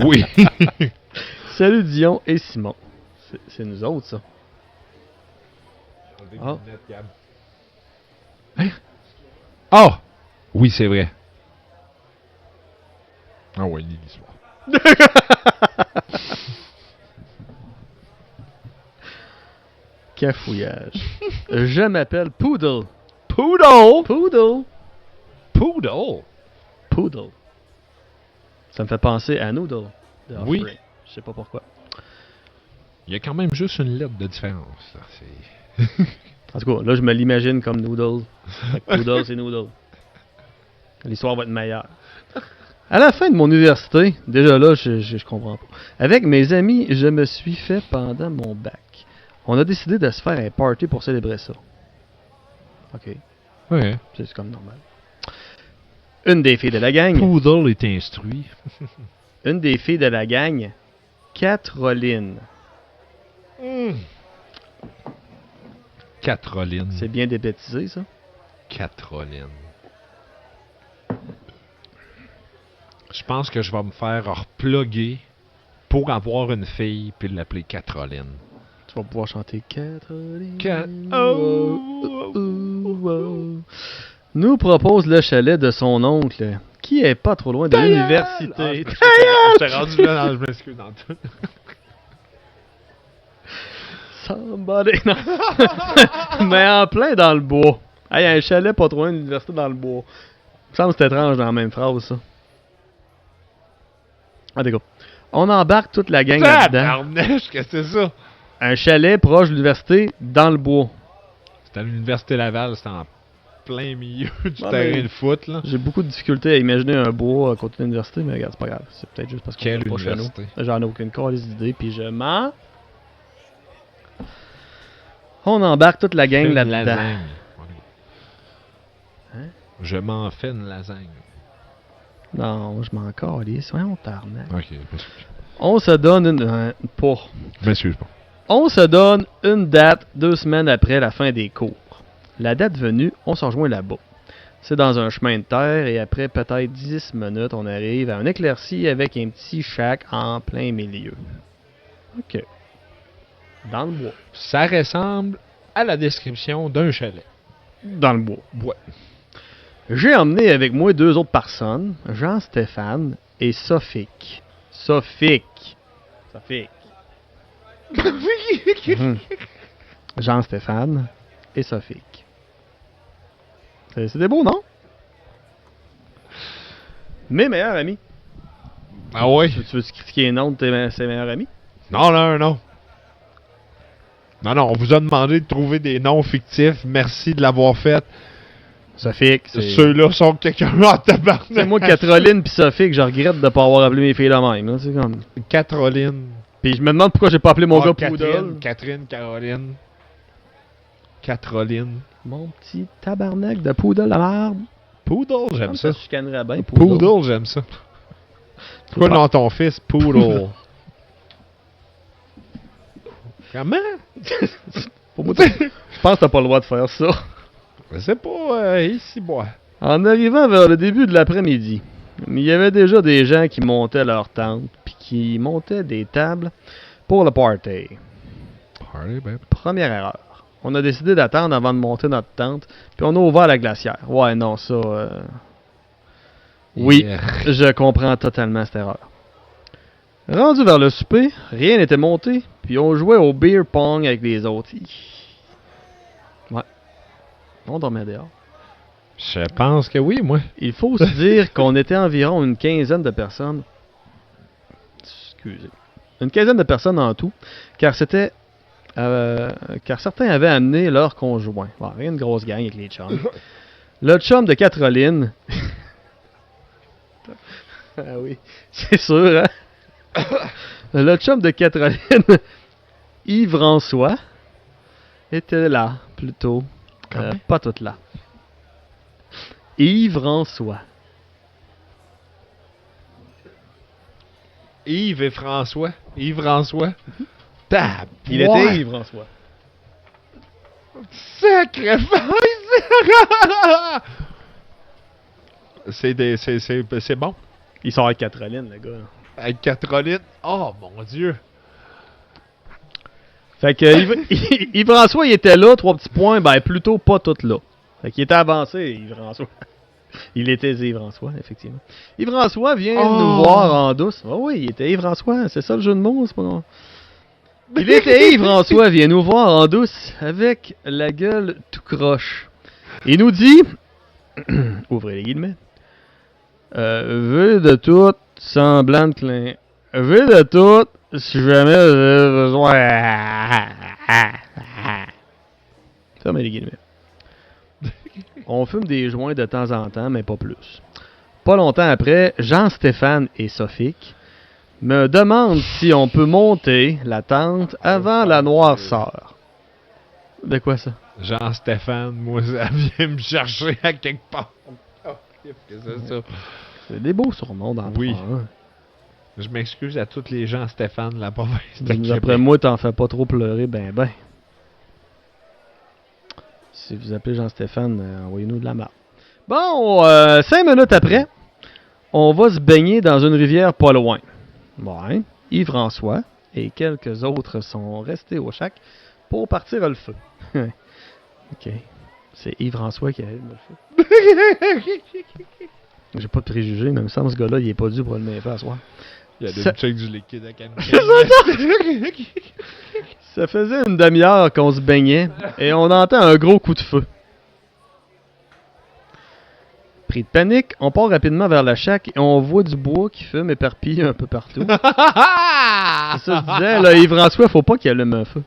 Oui. Salut Dion et Simon. C'est nous autres, ça. Ah. Hein? Ah! Oui, c'est vrai. Ah ouais, lis l'histoire. Cafouillage. Je m'appelle Poodle. Poodle! Poodle. Poodle! Poodle. Ça me fait penser à Noodle. de Oui. Offspring. Je sais pas pourquoi. Il y a quand même juste une lettre de différence. Là. C'est... En tout cas, là, je me l'imagine comme Noodle. Fait que Poodle, c'est Noodle. L'histoire va être meilleure. À la fin de mon université, déjà là, je comprends pas. Avec mes amis, je me suis fait pendant mon bac. On a décidé de se faire un party pour célébrer ça. OK, Ouais. c'est comme normal. Une des filles de la gang, Poodle est instruit. une des filles de la gang, Caroline. Caroline. C'est bien débaptisé, ça? Caroline. Je pense que je vais me faire reploguer pour avoir une fille puis l'appeler Caroline. Tu vas pouvoir chanter Caroline. Oh! Nous propose le chalet de son oncle, qui est pas trop loin de l'université. J'étais rendu là, non, je m'excuse dans tout. Somebody. Non. Mais en plein dans le bois. Hey, un chalet pas trop loin de l'université dans le bois. Il me semble que c'est étrange dans la même phrase, ça. En tout cas, on embarque toute la gang là-dedans. Tabarnèche, qu'est-ce que c'est ça? Un chalet proche de l'université dans le bois. C'était à l'université Laval, c'était en plein milieu du Ouais, terrain mais- de foot, là. J'ai beaucoup de difficultés à imaginer un bois à côté de l'université, mais regarde, c'est pas grave. C'est peut-être juste parce que Quelle pas chez nous. université? J'en ai aucune calice d'idée, puis je mens. On embarque toute la gang Fais une là-dedans. lasagne. Hein? Je m'en fais une lasagne. Non, je m'en calisse. Voyons, tarnac. Ok, On se donne une... pas. je m'excuse pas. On se donne une date 2 semaines après la fin des cours. La date venue, on se rejoint là-bas. C'est dans un chemin de terre et après peut-être 10 minutes, on arrive à un éclairci avec un petit shack en plein milieu. OK. Dans le bois. Ça ressemble à la description d'un chalet. Dans le bois. Ouais. J'ai emmené avec moi 2 autres personnes, Jean-Stéphane et Sophique. Sophique. Mhm. Jean-Stéphane et Sophique. C'était beau, non? Mes meilleurs amis. Ah ouais? Tu veux critiquer les noms de ses meilleurs amis? Non, non, non. Non, on vous a demandé de trouver des noms fictifs. Merci de l'avoir fait. Sophique, c'est... Ceux-là sont quelqu'un en tabarnak. C'est moi, Caroline pis Sophique, je regrette de ne pas avoir appelé mes filles la même. Là. C'est comme... Caroline. Puis je me demande pourquoi j'ai pas appelé mon gars Poodle. Catherine, Caroline. Caroline. Mon petit tabarnak de Poodle la merde. Poodle, j'aime ça. Je chicanerais bien Poodle. Poodle, j'aime ça. Pourquoi non ton fils, Poodle? Comment? Pour moi, je pense que t'as pas le droit de faire ça. Je sais pas, ici, bois. En arrivant vers le début de l'après-midi, il y avait déjà des gens qui montaient leur tente puis qui montaient des tables pour le party. Party, babe. Première erreur. On a décidé d'attendre avant de monter notre tente, puis on a ouvert la glacière. Ouais, non, ça... Oui, Yeah. je comprends totalement cette erreur. Rendu vers le souper, rien n'était monté, puis on jouait au beer pong avec les autres. Ouais. On dormait dehors. Je pense que oui, moi. Il faut se dire qu'on était environ une quinzaine de personnes. Excusez. Une quinzaine de personnes en tout, car c'était... car certains avaient amené leur conjoint. Bon, rien de grosse gang avec les chums. Le chum de Caroline... ah oui, c'est sûr, hein? Le chum de Caroline, Yves-François, était là, plutôt. Pas tout là. Yves-François. Yves et François. Yves-François. Il était Yves-François. Sacrifice! C'est bon. Il sort avec Caroline, le gars. Avec 4 litres. Oh mon Dieu. Fait que Yves-François, il était là, 3 petits points, ben plutôt pas tout là. Fait qu'il était avancé, Yves-François. Il était Yves-François, effectivement. Yves-François vient nous voir en douce. Oh oui, il était Yves-François, c'est ça le jeu de mots, c'est pas grave. Il était Yves-François, vient nous voir en douce, avec la gueule tout croche. Il nous dit, ouvrez les guillemets, vu de tout, semblant de clin. Vu de tout, si jamais j'ai besoin. Fermez les guillemets. On fume des joints de temps en temps, mais pas plus. Pas longtemps après, Jean-Stéphane et Sophique me demandent si on peut monter la tente avant la noirceur. De quoi ça? Jean-Stéphane, moi, ça vient me chercher à quelque part. Oh, c'est ça. C'est des beaux surnoms dans le Oui. fond, hein. Je m'excuse à tous les gens, Stéphane, de la province de Après Québec. moi, t'en fais pas trop pleurer, ben. Si vous appelez Jean-Stéphane, envoyez-nous de la marde. Bon, 5 minutes après, on va se baigner dans une rivière pas loin. Ouais, Yves-François et quelques autres sont restés au chac pour partir le feu. Ok. C'est Yves-François qui allume le feu. J'ai pas de préjugés, mais il me semble que ce gars-là, il est pas dû pour allumer le feu à soir. Il y a des Ça- check du liquide à canne. Ça faisait une demi-heure qu'on se baignait et on entend un gros coup de feu. Pris de panique, on part rapidement vers la shack et on voit du bois qui fume éparpillé un peu partout. C'est ça que je disais, là, Yves-François, faut pas qu'il allume un feu.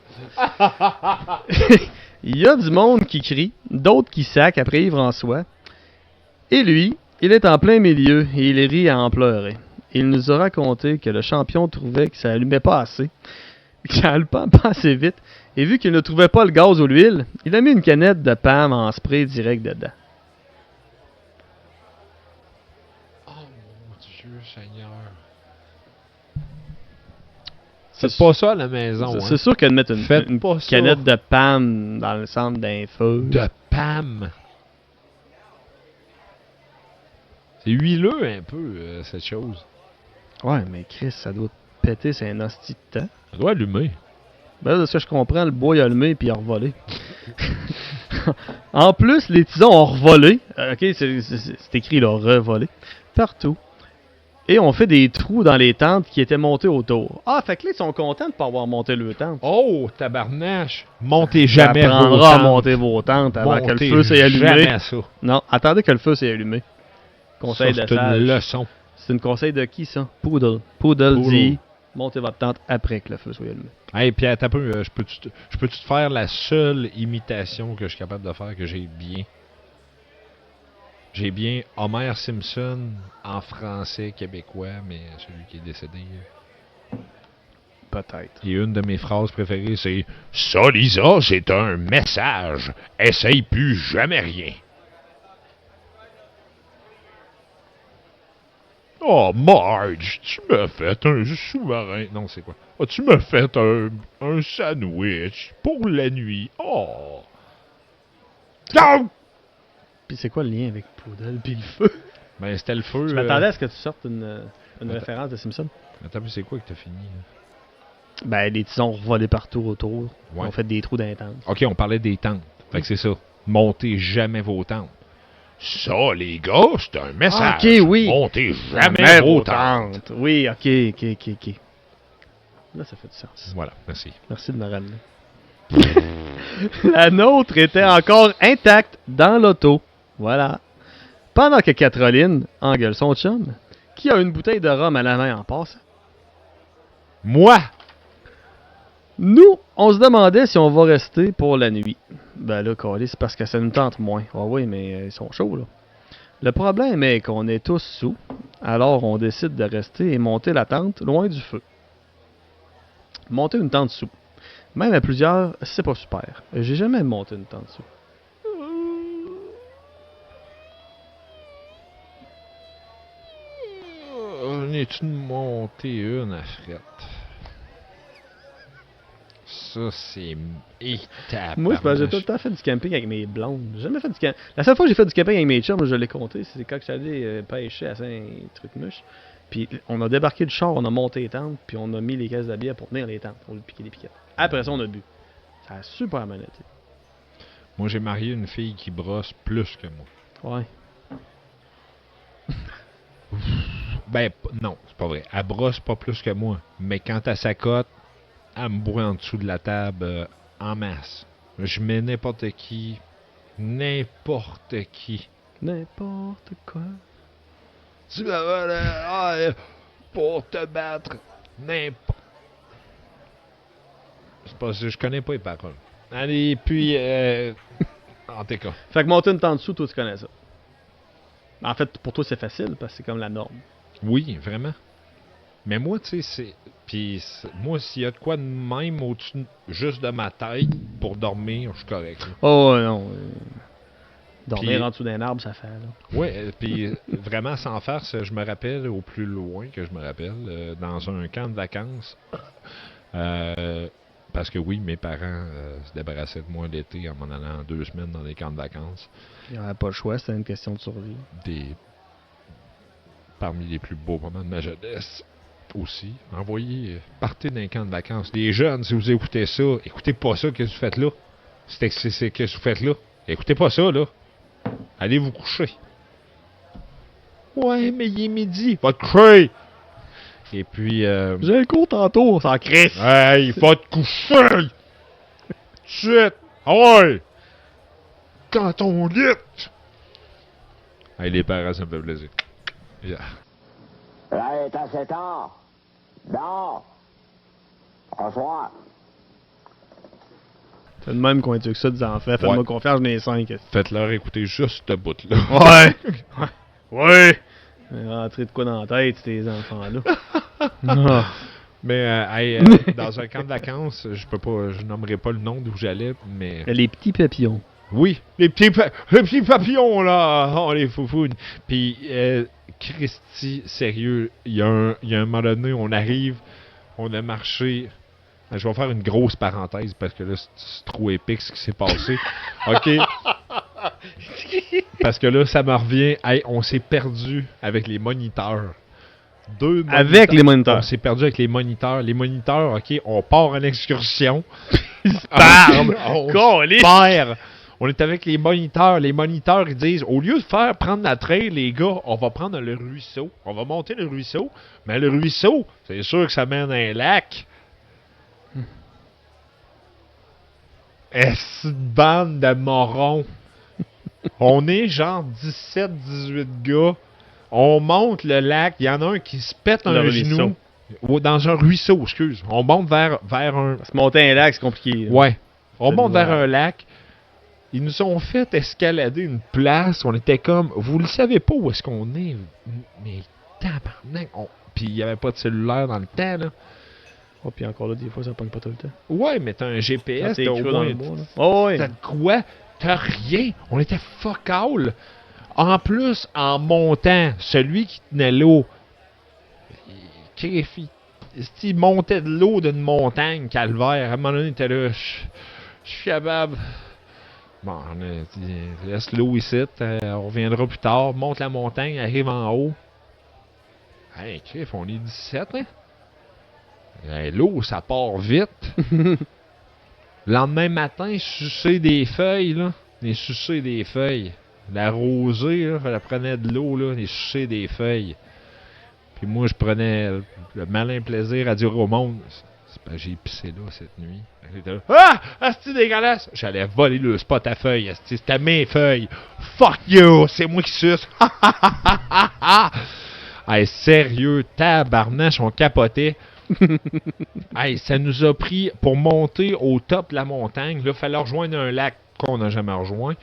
Il y a du monde qui crie, d'autres qui sacent après Yves-François. Et lui, il est en plein milieu et il rit à en pleurer. Il nous a raconté que le champion trouvait que ça allumait pas assez, que ça allumait pas assez vite, et vu qu'il ne trouvait pas le gaz ou l'huile, il a mis une canette de PAM en spray direct dedans. Oh mon Dieu, Seigneur. C'est Faites pas ça à la maison. C'est sûr que de mettre Faites une pas ça. canette de PAM dans le centre d'un feu. De PAM. C'est huileux un peu, cette chose. Ouais, mais Chris, ça doit péter, c'est un hostie de temps. Ça doit allumer. Ben là, de ce que je comprends, le bois il a allumé puis il a revolé. En plus, les tisons ont revolé. Ok, c'est écrit là, revolé. Partout. Et on fait des trous dans les tentes qui étaient montées autour. Ah, fait que là, ils sont contents de pas avoir monté le tente. Oh, tabarnache. Montez jamais Ça vos apprendra à tentes. monter vos tentes avant que le Montez feu s'est allumé. jamais ça. Non, attendez que le feu s'est allumé. Conseil Ça, de c'est une sage. leçon. C'est une conseil de qui, ça? Poodle. Poodle dit, montez votre tente après que le feu soit allumé. Hey, Pierre, t'as peu, je peux-tu te faire la seule imitation que je suis capable de faire que j'ai bien? J'ai bien Homer Simpson en français québécois, mais celui qui est décédé. Peut-être. Et une de mes phrases préférées, c'est « Ça, Lisa, c'est un message. Essaye plus jamais rien. » Oh, Marge, tu m'as fait un sous-marin. Non, c'est quoi? Oh, tu m'as fait un sandwich pour la nuit. Oh! Non! Puis c'est quoi le lien avec Poodle puis le feu? Ben, c'était le feu. Je m'attendais à ce que tu sortes une référence de Simpson. Attends, mais c'est quoi que t'as fini? Ben, les tisons volés partout autour. Ouais. On fait des trous d'intense. Ok, on parlait des tentes. Fait que c'est ça. Montez jamais vos tentes. Ça, les gars, c'est un message. Ok, oui. Montez jamais vos tentes. Oui, ok. Là, ça fait du sens. Voilà, merci. Merci de me ramener. La nôtre était encore intacte dans l'auto. Voilà. Pendant que Caroline engueule son chum, qui a une bouteille de rhum à la main en passant. Moi! Nous, on se demandait si on va rester pour la nuit. Ben là, Carly, c'est parce que ça nous tente moins. Ah oui, mais ils sont chauds, là. Le problème est qu'on est tous sous, alors on décide de rester et monter la tente loin du feu. Monter une tente sous. Même à plusieurs, c'est pas super. J'ai jamais monté une tente sous. On est-tu monté une à frette? Ça, c'est Moi, j'ai tout le temps fait du camping avec mes blondes. J'ai jamais fait du camping. La seule fois que j'ai fait du camping avec mes chums, je l'ai compté, c'est quand je suis allé pêcher à Saint-Truc-Muche. Puis on a débarqué du char, on a monté les tentes, puis on a mis les caisses de bière pour tenir les tentes, pour piquer les piquettes. Après ça, on a bu. Ça a super bien été. Moi, j'ai marié une fille qui brosse plus que moi. Ouais. Ben, non, c'est pas vrai. Elle brosse pas plus que moi. Mais quand elle s'accote, elle me boit en dessous de la table en masse. Je mets n'importe qui. N'importe qui. N'importe quoi. Tu vas pour te battre. N'importe. C'est pas ça, je connais pas les paroles. Allez, puis, en tout cas. Fait que monter une tente dessous, toi, tu connais ça. En fait, pour toi, c'est facile, parce que c'est comme la norme. Oui, vraiment. Mais moi, tu sais, c'est. Puis, moi, s'il y a de quoi de même au-dessus, juste de ma tête, pour dormir, je suis correct. Là. Oh, non. Dormir Puis- en dessous d'un arbre, ça fait, là. Ouais, puis vraiment, sans farce, je me rappelle, au plus loin que je me rappelle, dans un camp de vacances, parce que oui, mes parents se débarrassaient de moi l'été en m'en allant 2 semaines dans des camps de vacances. Il n'y avait pas le choix, c'était une question de survie. Parmi les plus beaux moments de ma jeunesse aussi. Envoyez, partez d'un camp de vacances. Les jeunes, si vous écoutez ça, écoutez pas ça, qu'est-ce que vous faites là? C'est qu'est-ce que vous faites là? Écoutez pas ça, là. Allez vous coucher. Ouais, mais il est midi. Va te coucher! Et puis, J'ai un cours tantôt, on s'en crisse. hey, va te coucher! Suite! Ah ouais! Quand on lit! Hey, les parents, ça me fait plaisir. Yeah. Là, il est assez tard. Dors. Bonsoir. C'est de même qu'on éduque ça des enfants. Faites-moi Ouais. confiance, j'en ai 5. Faites-leur écouter juste ce bout-là. Ouais! Ouais! Rentrer de quoi dans la tête, ces enfants-là. Ah. Mais dans un camp de vacances, je nommerai pas le nom d'où j'allais, mais Les petits papillons. oui, les petits papillons là, oh les foufounes. Puis Christy, sérieux, il y a un moment donné, on arrive, on a marché. Je vais faire une grosse parenthèse parce que là c'est trop épique ce qui s'est passé. Ok. Parce que là ça me revient. Hey, on s'est perdu avec les moniteurs. Avec les moniteurs. On s'est perdu avec les moniteurs. Les moniteurs, OK, on part en excursion. Pardon. On Câlisse. perd. On est avec les moniteurs. Les moniteurs, ils disent, au lieu de prendre la trail, les gars, on va prendre le ruisseau. On va monter le ruisseau. Mais le ruisseau, c'est sûr que ça mène à un lac. Est-ce une bande de morons? On est genre 17-18 gars. On monte le lac. Il y en a un qui se pète Le un ruisseau. genou. Ou dans un ruisseau, excuse. On monte vers un... Se monter un lac, c'est compliqué. là. Ouais. On C'est monte vers l'hiver. un lac. Ils nous ont fait escalader une place. On était comme... Vous le savez pas où est-ce qu'on est. Mais tabarnak. Puis il n'y avait pas de cellulaire dans le temps, là. Oh, puis encore là, des fois, ça pogne pas tout le temps. Ouais, mais t'as un Quand GPS. t'es T'as au creux dans moins... le bois, là. Oh, ouais. T'as de quoi? T'as rien. On était fuck all. En plus, en montant, celui qui tenait l'eau, il montait de l'eau d'une montagne, calvaire. À un moment donné, il était là, je suis capable. Bon, on a dit, laisse l'eau ici, on reviendra plus tard. Monte la montagne, arrive en haut. Hey, Criff, on est 17, hein? Hey, l'eau, ça part vite. Le lendemain matin, sucer des feuilles, là. Les sucer des feuilles. La rosée, là, elle prenait de l'eau, là, les sucer des feuilles. Puis moi, je prenais le malin plaisir à dire au monde, c'est parce que j'ai pissé là cette nuit. J'étais là, ah! Asti dégueulasse! J'allais voler le spot à feuilles, asti, c'était mes feuilles. Fuck you! C'est moi qui suce! Hey, sérieux, tabarnache, on capotait. Hey, ça nous a pris, pour monter au top de la montagne, là, il fallait rejoindre un lac qu'on n'a jamais rejoint.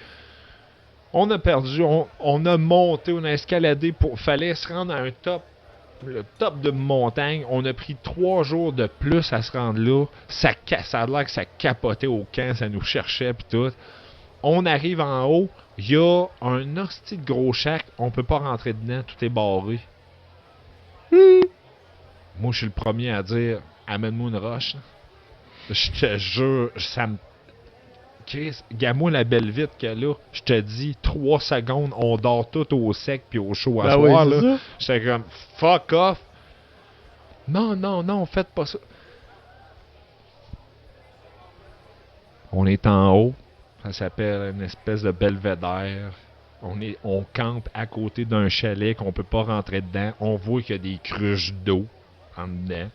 On a perdu, on a monté, on a escaladé, fallait se rendre à un top, le top de montagne. On a pris 3 jours de plus à se rendre là. Ça a l'air que ça capotait au camp, ça nous cherchait pis tout. On arrive en haut, il y a un hostie de gros shack, on peut pas rentrer dedans, tout est barré. Moi, je suis le premier à dire, amène-moi une roche. Là. Je te jure, ça me... Chris, gamme-moi la belle vite que là, je te dis, 3 secondes, on dort tout au sec puis au chaud à Ben oui, soir, c'est là. ça. J'étais comme, fuck off. Non, non, non, faites pas ça. On est en haut. Ça s'appelle une espèce de belvédère. On campe à côté d'un chalet qu'on peut pas rentrer dedans. On voit qu'il y a des cruches d'eau en dedans.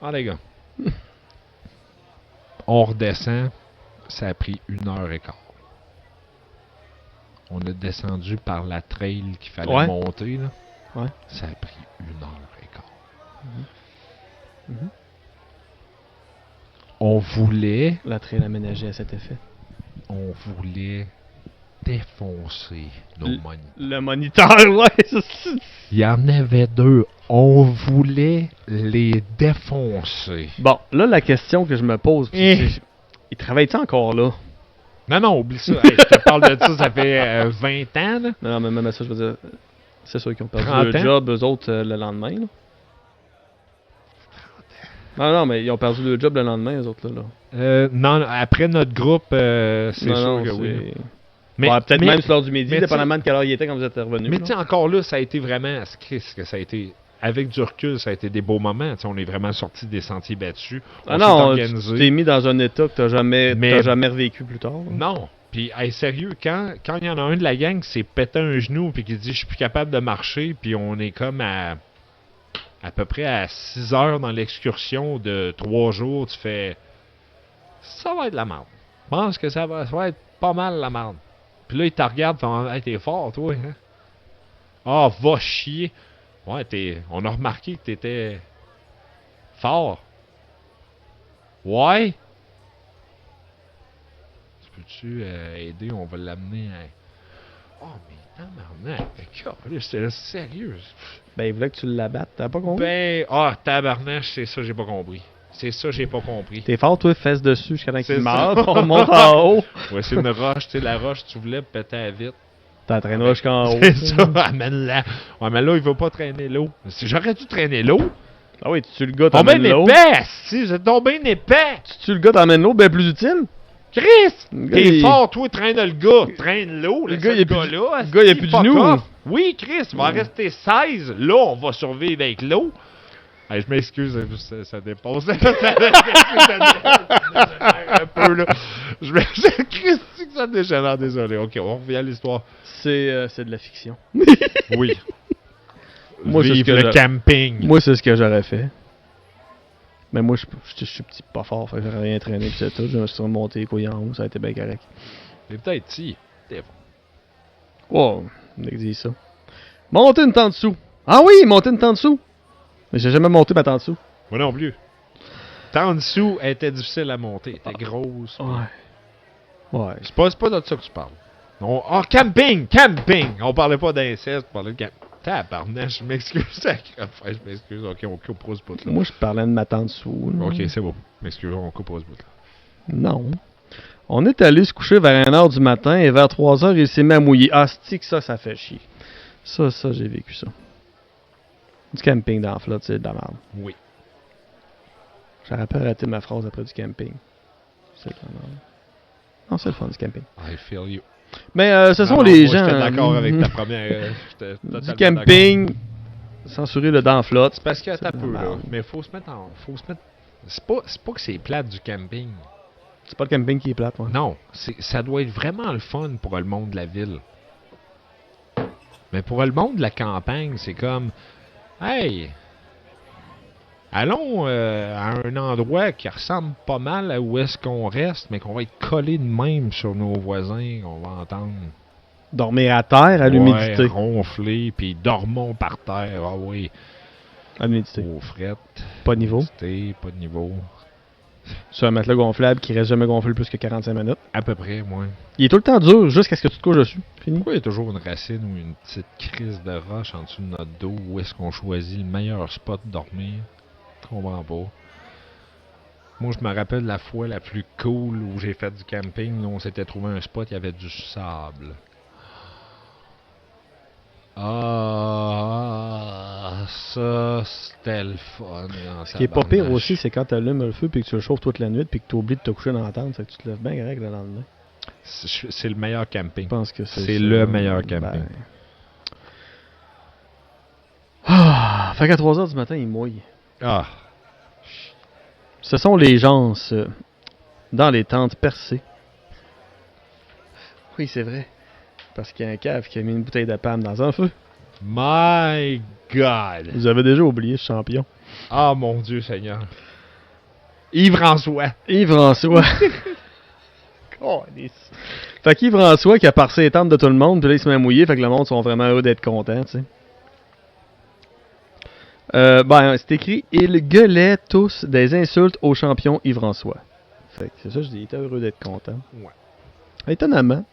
Ah, les gars. On redescend. Ça a pris 1h15. On a descendu par la trail qu'il fallait Ouais. monter. Là. Ouais. Ça a pris 1h15. Mhm. On voulait La trail aménagée à cet effet. défoncer nos Le- moniteurs. Le moniteur, ouais, ça, c'est- Il y en avait 2. On voulait les défoncer. Bon, là, la question que je me pose, Eh. il travaille-tu encore là? Non, non, oublie ça. Hey, je te parle de ça, ça fait 20 ans. Là. Non, mais même à ça, je veux dire, c'est sûr qu'ils ont perdu 30 le ans? job, eux autres, le lendemain, là. Non, non, mais ils ont perdu le job le lendemain, eux autres, là. Non, après notre groupe, c'est Non, sûr non, que c'est- oui. Ouais, peut-être même sur l'heure du midi, mais dépendamment de quelle heure il était quand vous êtes revenu. Mais tu sais, encore là, ça a été vraiment... Chris, que ça a été... Avec du recul, ça a été des beaux moments. Tu sais, on est vraiment sortis des sentiers battus. Ah On non, s'est tu organisé. t'es mis dans un état que t'as jamais revécu plus tard. là. Non. Puis, hey, sérieux, quand il y en a un de la gang qui s'est pété un genou puis qui dit « Je suis plus capable de marcher », puis on est comme à peu près à 6 heures dans l'excursion de 3 jours, tu fais « Ça va être la merde. Je pense que ça va être pas mal la merde. » Puis là, il te regarde, fait hey, t'es fort, toi. Hein? Ah, va chier. Ouais, on a remarqué que t'étais fort. Ouais. Peux-tu aider? On va l'amener à... Oh, mais tabarnak. J'étais là, sérieux. Ben, il voulait que tu l'abattes, t'as pas compris? Ben, tabarnak, c'est ça, j'ai pas compris. C'est ça, j'ai pas compris. T'es fort, toi, fesses dessus jusqu'à temps C'est qu'il ça. meurt, on monte en haut. Ouais, c'est une roche, tu sais, la roche, tu voulais péter à vite. T'entraîneras jusqu'en haut. C'est ça, amène-la. Ouais, mais là, il va pas traîner l'eau. Si j'aurais dû traîner l'eau, Ah oui, tu tues le gars, on met t'emmènes l'eau. épais, si, vous êtes tombé épais. Tu tues le gars, t'emmènes l'eau, ben plus utile. Chris! Le gars, T'es il- fort, toi, traîne le gars. Traîne l'eau, Le gars, il a plus là. le gars, il a plus de genoux. Oui, Chris, il va en rester 16. Là, on va survivre avec l'eau. Hey, je m'excuse, ça dépasse. Ça dégénère un peu, là. Je m'excuse, Christy, que ça dégénère, désolé. Ok, on revient à l'histoire. C'est de la fiction. Oui. Moi, c'est ce Vive que le je- camping. Moi, c'est ce que j'aurais fait. Mais moi, je suis petit pas fort, fait que j'aurais rien traîné pis c'est tout. Je me suis remonté les couilles en haut, ça a été bien correct. C'est peut-être si. Wow, on dit ça. Monter une tente dessous. Ah oui, monter une tente dessous. Mais j'ai jamais monté ma tente dessous. Moi non plus. En dessous, elle était difficile à monter. Elle était grosse. Ouais. C'est pas de ça que tu parles. Camping! Camping! On parlait pas d'inceste, on parlait de camping. Tabarnak, je m'excuse, sacrifice, je m'excuse. Ok, on coupe ce bout-là. Moi, je parlais de ma tente dessous. là. Ok, c'est bon. M'excuse, on coupe ce bout-là. Non. On est allé se coucher vers 1h du matin et vers 3h, il s'est mis à mouiller. Ah, c'est que ça fait chier. Ça, j'ai vécu ça. Du camping dans la flotte, c'est de la merde. Oui. J'aurais pas arrêté ma phrase après du camping. C'est de la merde. Non, c'est le fun du camping. I feel you. Mais ce sont Non, les moi, gens. J'étais d'accord avec ta première. J'étais Du totalement camping, censurer le dans la flotte. C'est parce que t'as de la peu, là. merde. Mais faut se mettre en. C'est pas que c'est plate du camping. C'est pas le camping qui est plate, moi. Non, ça doit être vraiment le fun pour le monde de la ville. Mais pour le monde de la campagne, c'est comme, hey, allons à un endroit qui ressemble pas mal à où est-ce qu'on reste, mais qu'on va être collé de même sur nos voisins, qu'on va entendre Dormir à terre à l'humidité. ouais, ronfler, puis dormons par terre, ah oui, À l'humidité. aux frettes, Pas de niveau. humidité, pas de niveau, Sur un matelas gonflable qui reste jamais gonflé plus que 45 minutes. à peu près, moi. Il est tout le temps dur jusqu'à ce que tu te couches dessus. Fini. Pourquoi il y a toujours une racine ou une petite crise de roche en dessous de notre dos? Où est-ce qu'on choisit le meilleur spot de dormir? Je comprends pas. Moi, je me rappelle la fois la plus cool où j'ai fait du camping. Là, on s'était trouvé un spot, il y avait du sable. Ah! ça, c'était le fun. Ce qui est pas pire aussi, c'est quand tu allumes le feu puis que tu le chauffes toute la nuit puis que tu oublies de te coucher dans la tente, c'est que tu te lèves bien correct le lendemain. C'est le meilleur camping. Je pense que c'est C'est ça. le meilleur camping. Ben. Ah, fait qu'à 3h du matin, il mouille. Ah, Ce sont les gens dans les tentes percées. Oui, c'est vrai. Parce qu'il y a un cave qui a mis une bouteille de Pam dans un feu. my God! Vous avez déjà oublié ce champion. Ah, mon Dieu Seigneur. Yves-François. Yves-François. Câlisse. Fait qu'Yves-François qui a parcé les tentes de tout le monde, puis là il se met à mouiller, fait que le monde sont vraiment heureux d'être contents, tu sais. C'est écrit « Ils gueulaient tous des insultes au champion Yves-François ». Fait que c'est ça, je dis, il était heureux d'être content. Ouais. Étonnamment,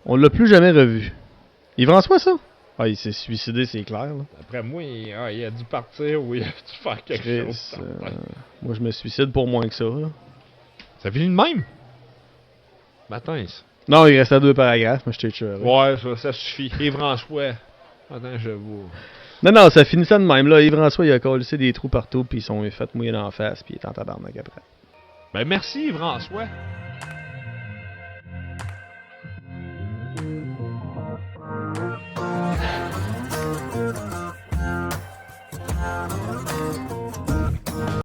on l'a plus jamais revu. Yves-François, ça? Ah, il s'est suicidé, c'est clair, là. Après moi, il a dû partir ou il a dû faire quelque Chris, chose. moi, je me suicide pour moins que ça, là. Ça finit de même? Attends, ça. Non, il restait 2 paragraphes, mais je t'ai tué. Ouais, ça suffit. Yves-François. Attends, je vous... Non, ça finissait de même, là. Yves-François, il a collé des trous partout, puis ils sont fait mouiller dans la face, puis il est en tabarnak après. Ben merci Yves-François.